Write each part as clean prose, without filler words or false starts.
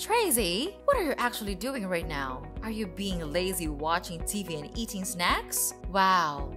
Tracy, what are you actually doing right now? Are you being lazy watching TV and eating snacks? Wow,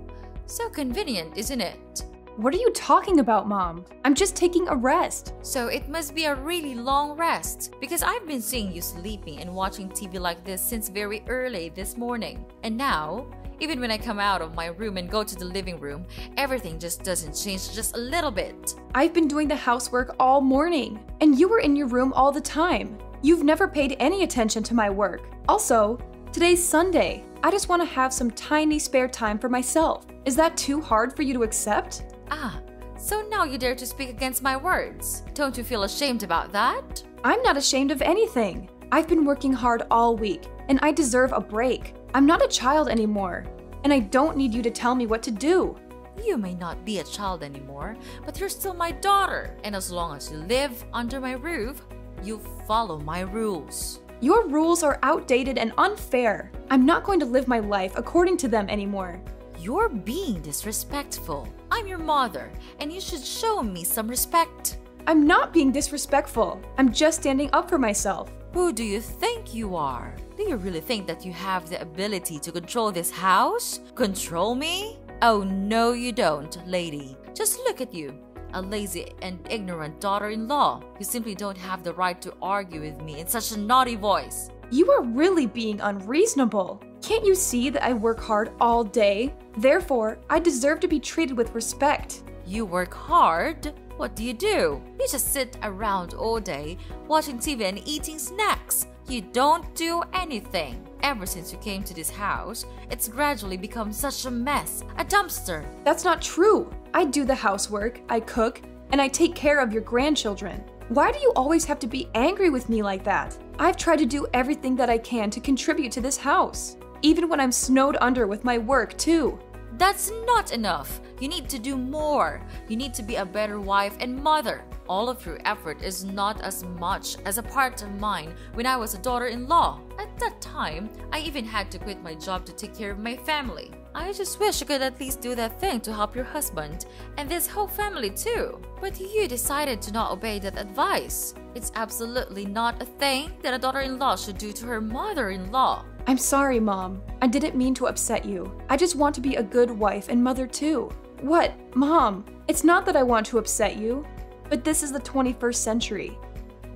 so convenient, isn't it? What are you talking about, Mom? I'm just taking a rest. So it must be a really long rest because I've been seeing you sleeping and watching TV like this since very early this morning. And now, even when I come out of my room and go to the living room, everything just doesn't change just a little bit. I've been doing the housework all morning, and you were in your room all the time. You've never paid any attention to my work. Also, today's Sunday. I just want to have some tiny spare time for myself. Is that too hard for you to accept? Ah, so now you dare to speak against my words. Don't you feel ashamed about that? I'm not ashamed of anything. I've been working hard all week, and I deserve a break. I'm not a child anymore, and I don't need you to tell me what to do. You may not be a child anymore, but you're still my daughter. And as long as you live under my roof, you follow my rules. Your rules are outdated and unfair. I'm not going to live my life according to them anymore. You're being disrespectful. I'm your mother, and you should show me some respect. I'm not being disrespectful. I'm just standing up for myself. Who do you think you are? Do you really think that you have the ability to control this house? Control me? Oh, no you don't, lady. Just look at you. A lazy and ignorant daughter-in-law. You simply don't have the right to argue with me in such a naughty voice. You are really being unreasonable. Can't you see that I work hard all day? Therefore, I deserve to be treated with respect. You work hard? What do? You just sit around all day, watching TV and eating snacks. You don't do anything. Ever since you came to this house, it's gradually become such a mess, a dumpster. That's not true. I do the housework, I cook, and I take care of your grandchildren. Why do you always have to be angry with me like that? I've tried to do everything that I can to contribute to this house, even when I'm snowed under with my work too. That's not enough. You need to do more. You need to be a better wife and mother. All of your effort is not as much as a part of mine when I was a daughter-in-law. At that time, I even had to quit my job to take care of my family. I just wish you could at least do that thing to help your husband and this whole family too. But you decided to not obey that advice. It's absolutely not a thing that a daughter-in-law should do to her mother-in-law. I'm sorry, Mom. I didn't mean to upset you. I just want to be a good wife and mother too. What? Mom, it's not that I want to upset you, but this is the 21st century.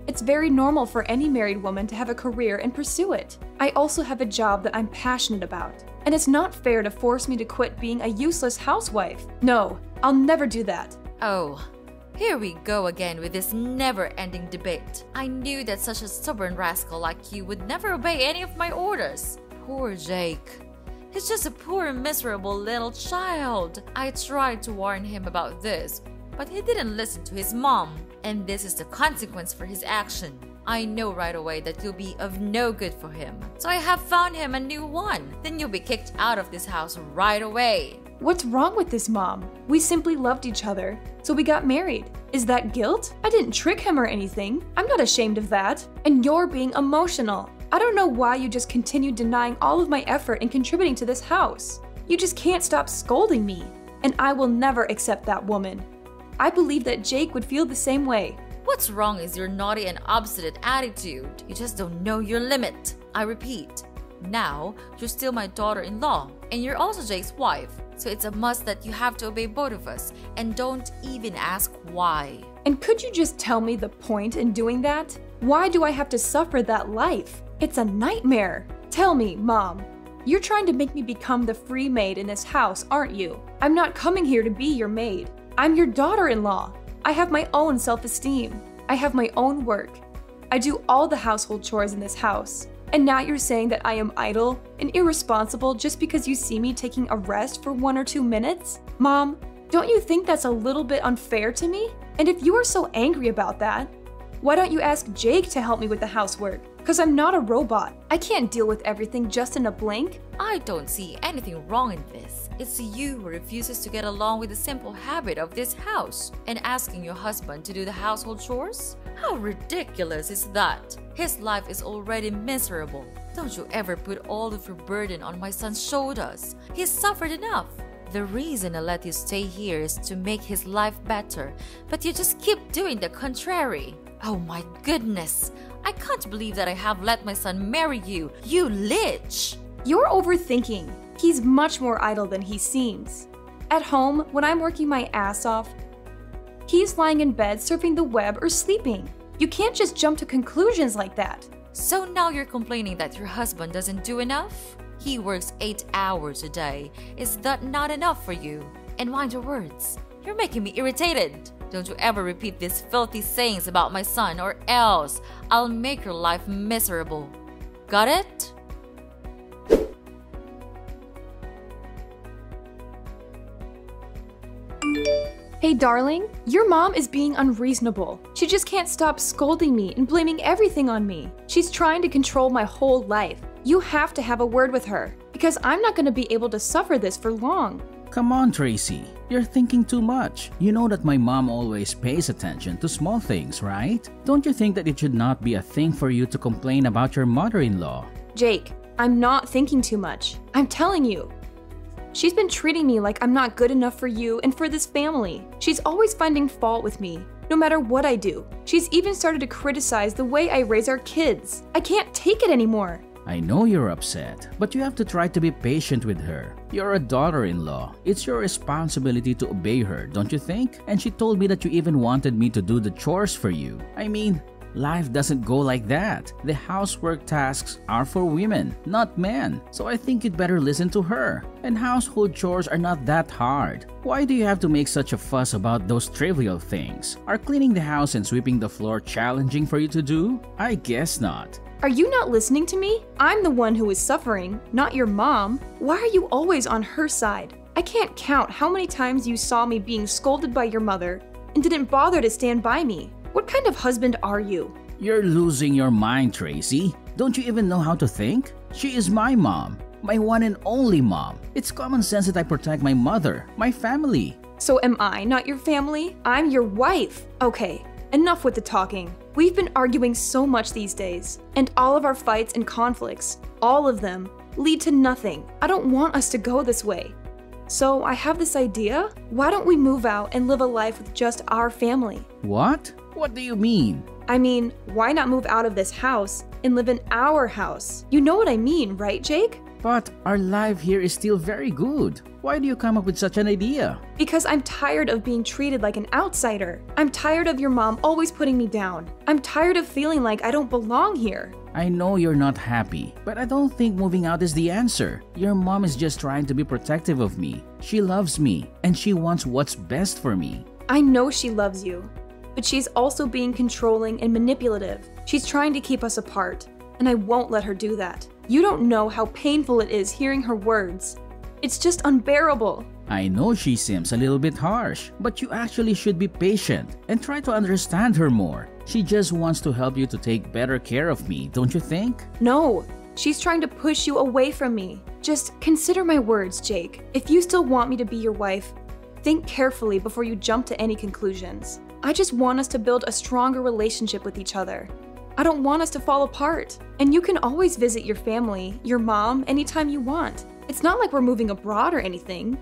It's very normal for any married woman to have a career and pursue it. I also have a job that I'm passionate about, and it's not fair to force me to quit being a useless housewife. No, I'll never do that. Oh, here we go again with this never-ending debate. I knew that such a stubborn rascal like you would never obey any of my orders. Poor Jake. He's just a poor, miserable little child. I tried to warn him about this, but he didn't listen to his mom. And this is the consequence for his action. I know right away that you'll be of no good for him. So I have found him a new one. Then you'll be kicked out of this house right away. What's wrong with this, Mom? We simply loved each other, so we got married. Is that guilt? I didn't trick him or anything. I'm not ashamed of that. And you're being emotional. I don't know why you just continue denying all of my effort in contributing to this house. You just can't stop scolding me. And I will never accept that woman. I believe that Jake would feel the same way. What's wrong is your naughty and obstinate attitude. You just don't know your limit. I repeat, now you're still my daughter-in-law, and you're also Jake's wife. So it's a must that you have to obey both of us, and don't even ask why. And could you just tell me the point in doing that? Why do I have to suffer that life? It's a nightmare. Tell me, Mom. You're trying to make me become the free maid in this house, aren't you? I'm not coming here to be your maid. I'm your daughter-in-law. I have my own self-esteem. I have my own work. I do all the household chores in this house. And now you're saying that I am idle and irresponsible just because you see me taking a rest for 1 or 2 minutes? Mom, don't you think that's a little bit unfair to me? And if you are so angry about that, why don't you ask Jake to help me with the housework? Because I'm not a robot. I can't deal with everything just in a blink. I don't see anything wrong in this. It's you who refuses to get along with the simple habit of this house and asking your husband to do the household chores? How ridiculous is that? His life is already miserable. Don't you ever put all of your burden on my son's shoulders. He's suffered enough. The reason I let you stay here is to make his life better, but you just keep doing the contrary. Oh my goodness! I can't believe that I have let my son marry you, you lich! You're overthinking. He's much more idle than he seems. At home, when I'm working my ass off, he's lying in bed surfing the web or sleeping. You can't just jump to conclusions like that. So now you're complaining that your husband doesn't do enough? He works 8 hours a day. Is that not enough for you? And mind your words. You're making me irritated. Don't you ever repeat these filthy sayings about my son, or else I'll make your life miserable. Got it? Hey darling, your mom is being unreasonable. She just can't stop scolding me and blaming everything on me. She's trying to control my whole life. You have to have a word with her, because I'm not going to be able to suffer this for long. Come on, Tracy. You're thinking too much. You know that my mom always pays attention to small things, right? Don't you think that it should not be a thing for you to complain about your mother-in-law? Jake, I'm not thinking too much. I'm telling you. She's been treating me like I'm not good enough for you and for this family. She's always finding fault with me, no matter what I do. She's even started to criticize the way I raise our kids. I can't take it anymore. I know you're upset, but you have to try to be patient with her. You're a daughter-in-law. It's your responsibility to obey her, don't you think? And she told me that you even wanted me to do the chores for you. I mean, life doesn't go like that. The housework tasks are for women, not men. So I think you'd better listen to her. And household chores are not that hard. Why do you have to make such a fuss about those trivial things? Are cleaning the house and sweeping the floor challenging for you to do? I guess not. Are you not listening to me? I'm the one who is suffering, not your mom. Why are you always on her side? I can't count how many times you saw me being scolded by your mother and didn't bother to stand by me. What kind of husband are you? You're losing your mind, Tracy. Don't you even know how to think? She is my mom, my one and only mom. It's common sense that I protect my mother, my family. So am I not your family? I'm your wife. Okay, enough with the talking. We've been arguing so much these days, and all of our fights and conflicts, all of them, lead to nothing. I don't want us to go this way. So I have this idea. Why don't we move out and live a life with just our family? What? What do you mean? I mean, why not move out of this house and live in our house? You know what I mean, right, Jake? But our life here is still very good. Why do you come up with such an idea? Because I'm tired of being treated like an outsider. I'm tired of your mom always putting me down. I'm tired of feeling like I don't belong here. I know you're not happy, but I don't think moving out is the answer. Your mom is just trying to be protective of me. She loves me, and she wants what's best for me. I know she loves you, but she's also being controlling and manipulative. She's trying to keep us apart, and I won't let her do that. You don't know how painful it is hearing her words. It's just unbearable. I know she seems a little bit harsh, but you actually should be patient and try to understand her more. She just wants to help you to take better care of me, don't you think? No, she's trying to push you away from me. Just consider my words, Jake. If you still want me to be your wife, think carefully before you jump to any conclusions. I just want us to build a stronger relationship with each other. I don't want us to fall apart. And you can always visit your family, your mom, anytime you want. It's not like we're moving abroad or anything.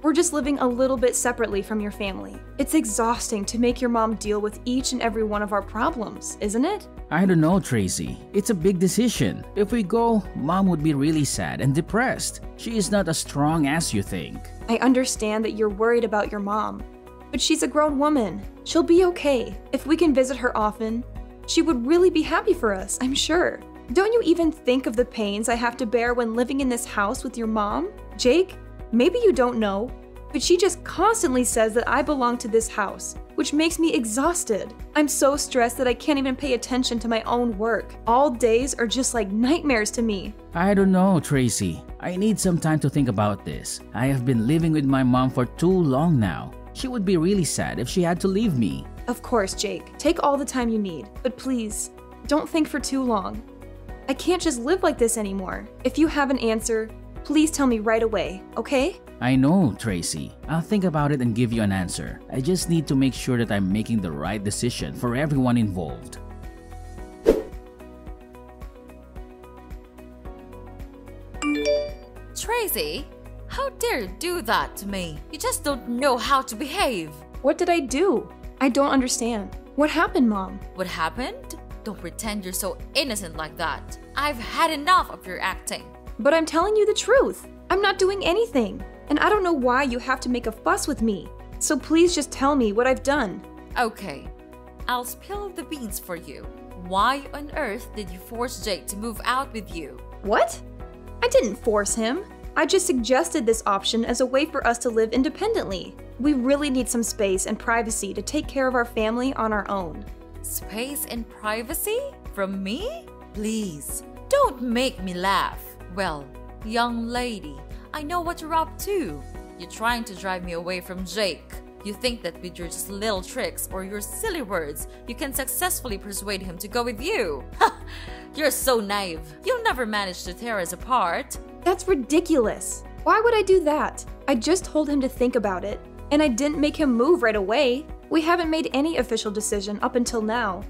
We're just living a little bit separately from your family. It's exhausting to make your mom deal with each and every one of our problems, isn't it? I don't know, Tracy. It's a big decision. If we go, Mom would be really sad and depressed. She is not as strong as you think. I understand that you're worried about your mom, but she's a grown woman. She'll be okay. If we can visit her often, she would really be happy for us, I'm sure. Don't you even think of the pains I have to bear when living in this house with your mom? Jake, maybe you don't know, but she just constantly says that I belong to this house, which makes me exhausted. I'm so stressed that I can't even pay attention to my own work. All days are just like nightmares to me. I don't know, Tracy. I need some time to think about this. I have been living with my mom for too long now. She would be really sad if she had to leave me. Of course, Jake. Take all the time you need, but please, don't think for too long. I can't just live like this anymore. If you have an answer, please tell me right away, okay? I know, Tracy. I'll think about it and give you an answer. I just need to make sure that I'm making the right decision for everyone involved. Tracy, how dare you do that to me? You just don't know how to behave. What did I do? I don't understand. What happened, Mom? What happened? Don't pretend you're so innocent like that. I've had enough of your acting. But I'm telling you the truth. I'm not doing anything. And I don't know why you have to make a fuss with me. So please just tell me what I've done. Okay, I'll spill the beans for you. Why on earth did you force Jake to move out with you? What? I didn't force him. I just suggested this option as a way for us to live independently. We really need some space and privacy to take care of our family on our own. Space and privacy? From me? Please, don't make me laugh. Well, young lady, I know what you're up to. You're trying to drive me away from Jake. You think that with your just little tricks or your silly words, you can successfully persuade him to go with you. Ha! You're so naive. You'll never manage to tear us apart. That's ridiculous. Why would I do that? I just told him to think about it, and I didn't make him move right away. We haven't made any official decision up until now.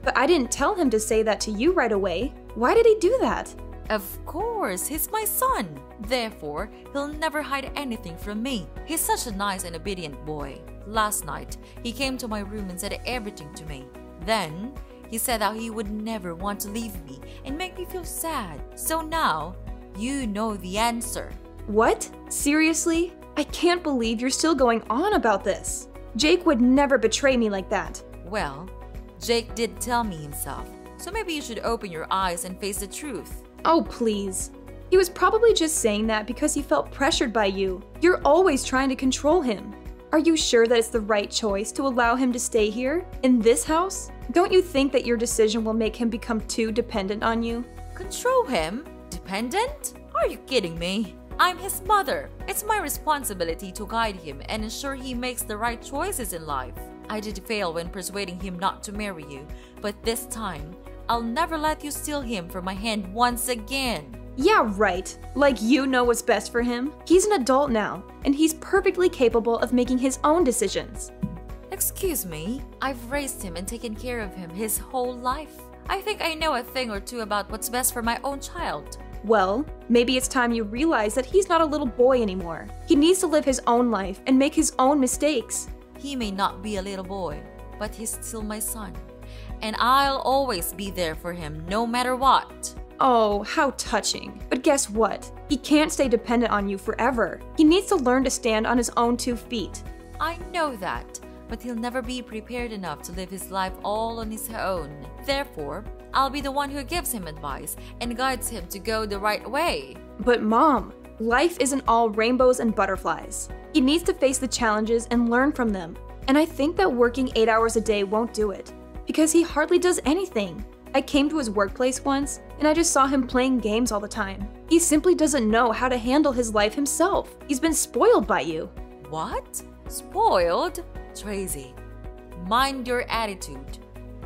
But I didn't tell him to say that to you right away. Why did he do that? Of course, he's my son. Therefore, he'll never hide anything from me. He's such a nice and obedient boy. Last night, he came to my room and said everything to me. Then, he said how he would never want to leave me and make me feel sad. So now, you know the answer. What? Seriously? I can't believe you're still going on about this. Jake would never betray me like that. Well, Jake did tell me himself. So maybe you should open your eyes and face the truth. Oh, please. He was probably just saying that because he felt pressured by you. You're always trying to control him. Are you sure that it's the right choice to allow him to stay here, in this house? Don't you think that your decision will make him become too dependent on you? Control him? Dependent? Are you kidding me? I'm his mother. It's my responsibility to guide him and ensure he makes the right choices in life. I did fail when persuading him not to marry you, but this time, I'll never let you steal him from my hand once again. Yeah, right. Like you know what's best for him. He's an adult now, and he's perfectly capable of making his own decisions. Excuse me, I've raised him and taken care of him his whole life. I think I know a thing or two about what's best for my own child. Well, maybe it's time you realize that he's not a little boy anymore. He needs to live his own life and make his own mistakes. He may not be a little boy, but he's still my son. And I'll always be there for him no matter what. Oh, how touching. But guess what? He can't stay dependent on you forever. He needs to learn to stand on his own 2 feet. I know that, but he'll never be prepared enough to live his life all on his own. Therefore, I'll be the one who gives him advice and guides him to go the right way. But Mom, life isn't all rainbows and butterflies. He needs to face the challenges and learn from them. And I think that working 8 hours a day won't do it, because he hardly does anything. I came to his workplace once, and I just saw him playing games all the time. He simply doesn't know how to handle his life himself. He's been spoiled by you. What? Spoiled? Tracy, mind your attitude.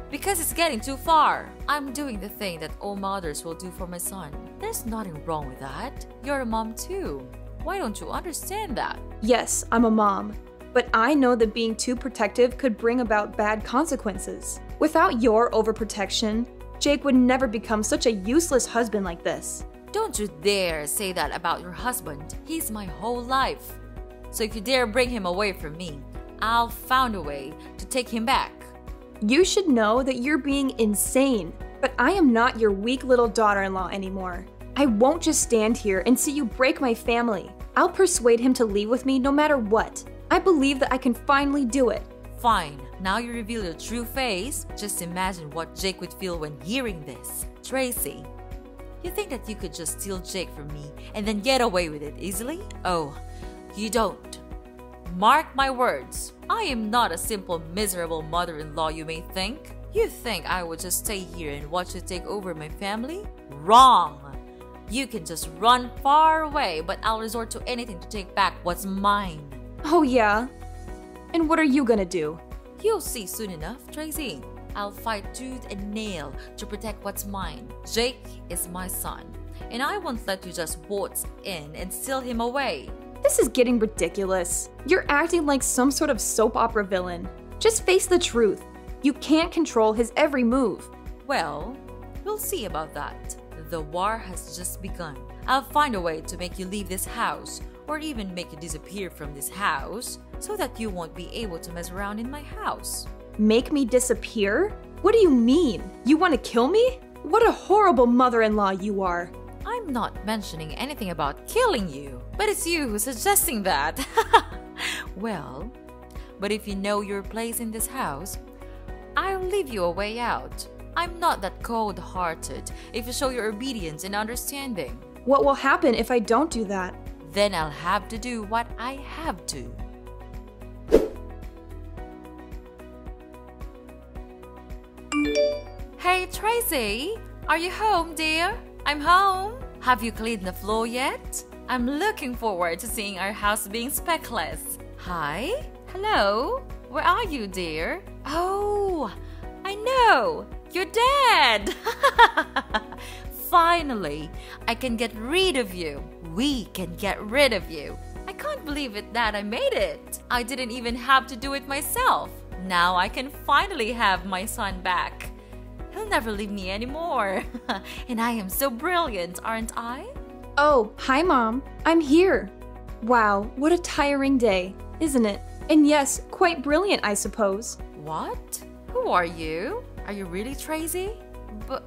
Because it's getting too far. I'm doing the thing that all mothers will do for my son. There's nothing wrong with that. You're a mom too. Why don't you understand that? Yes, I'm a mom. But I know that being too protective could bring about bad consequences. Without your overprotection, Jake would never become such a useless husband like this. Don't you dare say that about your husband. He's my whole life. So if you dare bring him away from me, I'll find a way to take him back. You should know that you're being insane, but I am not your weak little daughter-in-law anymore. I won't just stand here and see you break my family. I'll persuade him to leave with me no matter what. I believe that I can finally do it. Fine, now you reveal your true face. Just imagine what Jake would feel when hearing this. Tracy, you think that you could just steal Jake from me and then get away with it easily? Oh, you don't. Mark my words. I am not a simple, miserable mother-in-law you may think. You think I would just stay here and watch you take over my family? Wrong! You can just run far away, but I'll resort to anything to take back what's mine. Oh yeah? And what are you gonna do? You'll see soon enough, Tracy. I'll fight tooth and nail to protect what's mine. Jake is my son, and I won't let you just waltz in and steal him away. This is getting ridiculous. You're acting like some sort of soap opera villain. Just face the truth. You can't control his every move. Well, we'll see about that. The war has just begun. I'll find a way to make you leave this house, or even make you disappear from this house, so that you won't be able to mess around in my house. Make me disappear? What do you mean? You want to kill me? What a horrible mother-in-law you are. I'm not mentioning anything about killing you, but it's you who's suggesting that. Well, but if you know your place in this house, I'll leave you a way out. I'm not that cold-hearted if you show your obedience and understanding. What will happen if I don't do that? Then I'll have to do what I have to. Hey Tracy, are you home, dear? I'm home. Have you cleaned the floor yet? I'm looking forward to seeing our house being speckless. Hi? Hello? Where are you, dear? Oh, I know. You're dead. Finally, I can get rid of you. We can get rid of you. I can't believe it that I made it. I didn't even have to do it myself. Now I can finally have my son back. He'll never leave me anymore. And I am so brilliant, aren't I? Oh, hi Mom. I'm here. Wow, what a tiring day, isn't it? And yes, quite brilliant, I suppose. What? Who are you? Are you really Tracy? But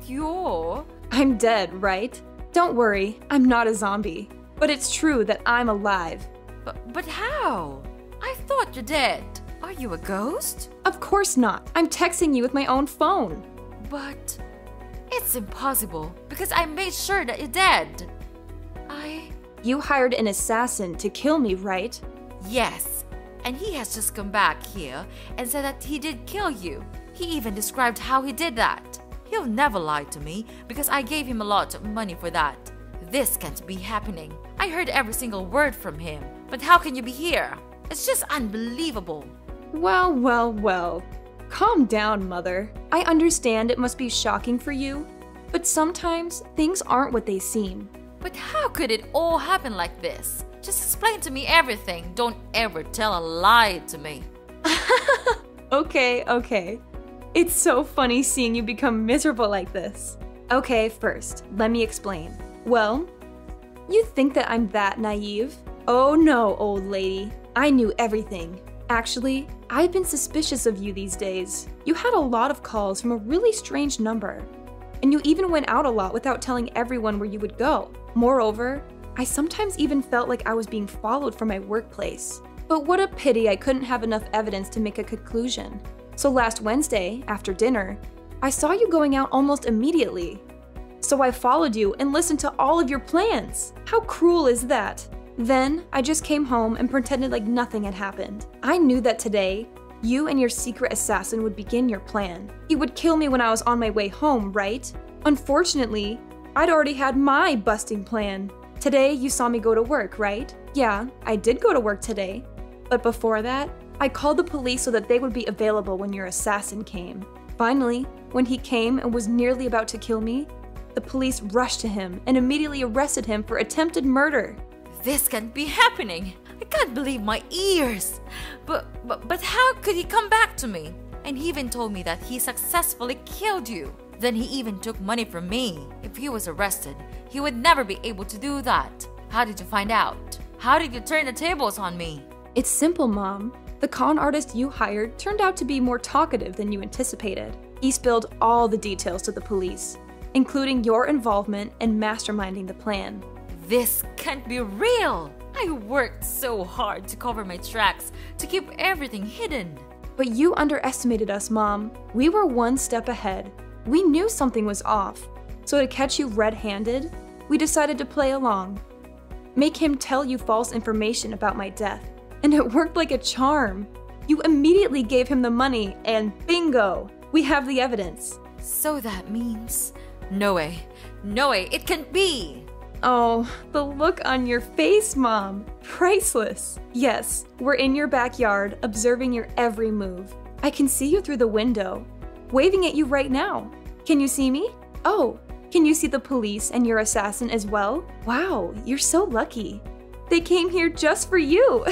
you're... I'm dead, right? Don't worry, I'm not a zombie. But it's true that I'm alive. But how? I thought you're dead. Are you a ghost? Of course not. I'm texting you with my own phone. But it's impossible because I made sure that you're dead. You hired an assassin to kill me, right? Yes, and he has just come back here and said that he did kill you. He even described how he did that. He'll never lie to me because I gave him a lot of money for that. This can't be happening. I heard every single word from him. But how can you be here? It's just unbelievable. Well. Calm down, Mother. I understand it must be shocking for you, but sometimes things aren't what they seem. But how could it all happen like this? Just explain to me everything. Don't ever tell a lie to me. Okay. It's so funny seeing you become miserable like this. Okay, first, let me explain. Well, you think that I'm that naive? Oh no, old lady. I knew everything. Actually, I've been suspicious of you these days. You had a lot of calls from a really strange number. And you even went out a lot without telling everyone where you would go. Moreover, I sometimes even felt like I was being followed from my workplace. But what a pity I couldn't have enough evidence to make a conclusion. So last Wednesday, after dinner, I saw you going out almost immediately. So I followed you and listened to all of your plans. How cruel is that? Then I just came home and pretended like nothing had happened. I knew that today, you and your secret assassin would begin your plan. He would kill me when I was on my way home, right? Unfortunately, I'd already had my busting plan. Today, you saw me go to work, right? Yeah, I did go to work today. But before that, I called the police so that they would be available when your assassin came. Finally, when he came and was nearly about to kill me, the police rushed to him and immediately arrested him for attempted murder. This can't be happening. I can't believe my ears. But how could he come back to me? And he even told me that he successfully killed you. Then he even took money from me. If he was arrested, he would never be able to do that. How did you find out? How did you turn the tables on me? It's simple, Mom. The con artist you hired turned out to be more talkative than you anticipated. He spilled all the details to the police, including your involvement in masterminding the plan. This can't be real! I worked so hard to cover my tracks, to keep everything hidden. But you underestimated us, Mom. We were one step ahead. We knew something was off. So to catch you red-handed, we decided to play along. Make him tell you false information about my death. And it worked like a charm. You immediately gave him the money and bingo! We have the evidence. So that means... No way, it can't be! Oh, the look on your face, Mom. Priceless. Yes, we're in your backyard, observing your every move. I can see you through the window, waving at you right now. Can you see me? Oh, can you see the police and your assassin as well? Wow, you're so lucky. They came here just for you.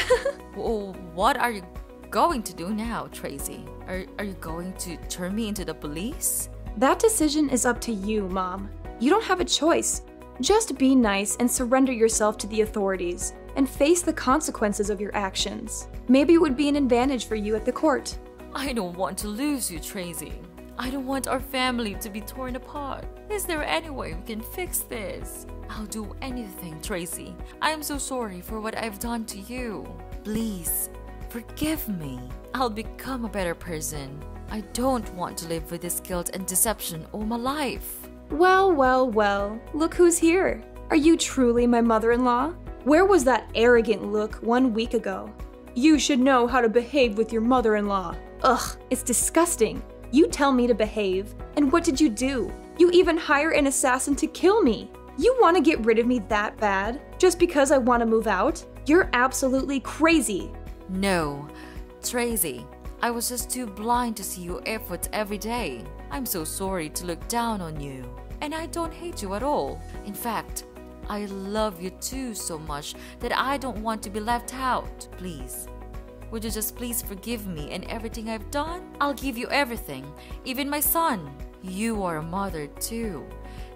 Well, what are you going to do now, Tracy? Are you going to turn me into the police? That decision is up to you, Mom. You don't have a choice. Just be nice and surrender yourself to the authorities and face the consequences of your actions. Maybe it would be an advantage for you at the court. I don't want to lose you, Tracy. I don't want our family to be torn apart. Is there any way we can fix this? I'll do anything, Tracy. I am so sorry for what I've done to you. Please, forgive me. I'll become a better person. I don't want to live with this guilt and deception all my life. Well, well, well, look who's here. Are you truly my mother-in-law? Where was that arrogant look 1 week ago? You should know how to behave with your mother-in-law. Ugh, it's disgusting. You tell me to behave, and what did you do? You even hire an assassin to kill me. You want to get rid of me that bad, just because I want to move out? You're absolutely crazy. No, Tracy, I was just too blind to see your efforts every day. I'm so sorry to look down on you. And I don't hate you at all. In fact, I love you too so much that I don't want to be left out. Please, would you just please forgive me and everything I've done? I'll give you everything, even my son. You are a mother too.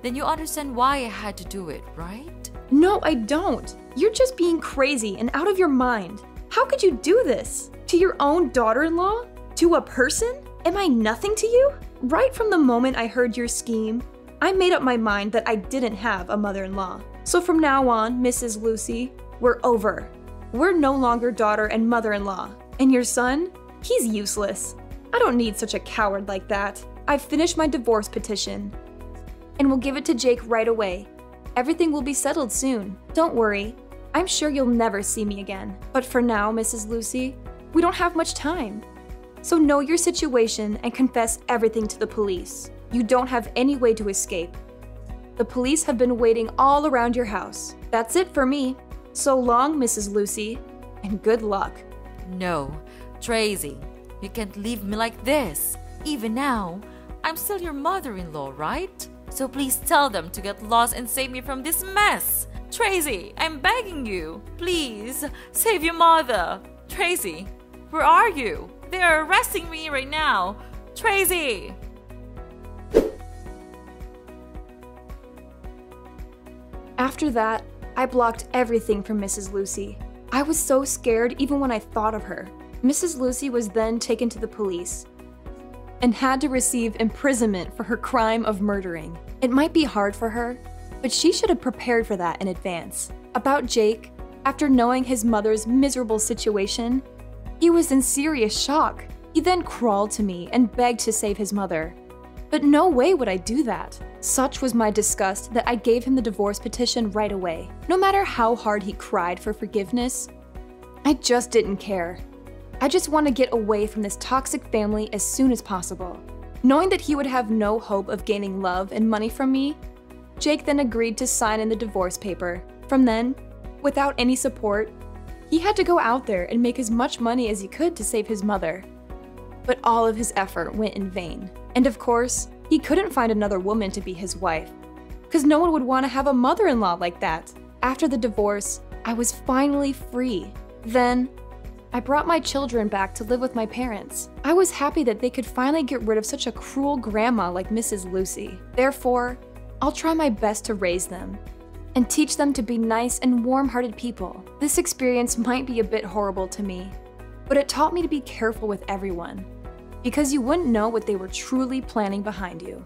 Then you understand why I had to do it, right? No, I don't. You're just being crazy and out of your mind. How could you do this? To your own daughter-in-law? To a person? Am I nothing to you? Right from the moment I heard your scheme, I made up my mind that I didn't have a mother-in-law. So from now on, Mrs. Lucy, we're over. We're no longer daughter and mother-in-law. And your son? He's useless. I don't need such a coward like that. I've finished my divorce petition. And we'll give it to Jake right away. Everything will be settled soon. Don't worry. I'm sure you'll never see me again. But for now, Mrs. Lucy, we don't have much time. So know your situation and confess everything to the police. You don't have any way to escape. The police have been waiting all around your house. That's it for me. So long, Mrs. Lucy, and good luck. No, Tracy, you can't leave me like this. Even now, I'm still your mother-in-law, right? So please tell them to get lost and save me from this mess. Tracy, I'm begging you. Please, save your mother. Tracy, where are you? They are arresting me right now. Tracy! After that, I blocked everything from Mrs. Lucy. I was so scared even when I thought of her. Mrs. Lucy was then taken to the police and had to receive imprisonment for her crime of murdering. It might be hard for her, but she should have prepared for that in advance. About Jake, after knowing his mother's miserable situation, he was in serious shock. He then crawled to me and begged to save his mother. But no way would I do that. Such was my disgust that I gave him the divorce petition right away. No matter how hard he cried for forgiveness, I just didn't care. I just want to get away from this toxic family as soon as possible. Knowing that he would have no hope of gaining love and money from me, Jake then agreed to sign in the divorce paper. From then, without any support, he had to go out there and make as much money as he could to save his mother. But all of his effort went in vain. And of course, he couldn't find another woman to be his wife, because no one would want to have a mother-in-law like that. After the divorce, I was finally free. Then, I brought my children back to live with my parents. I was happy that they could finally get rid of such a cruel grandma like Mrs. Lucy. Therefore, I'll try my best to raise them and teach them to be nice and warm-hearted people. This experience might be a bit horrible to me, but it taught me to be careful with everyone, because you wouldn't know what they were truly planning behind you.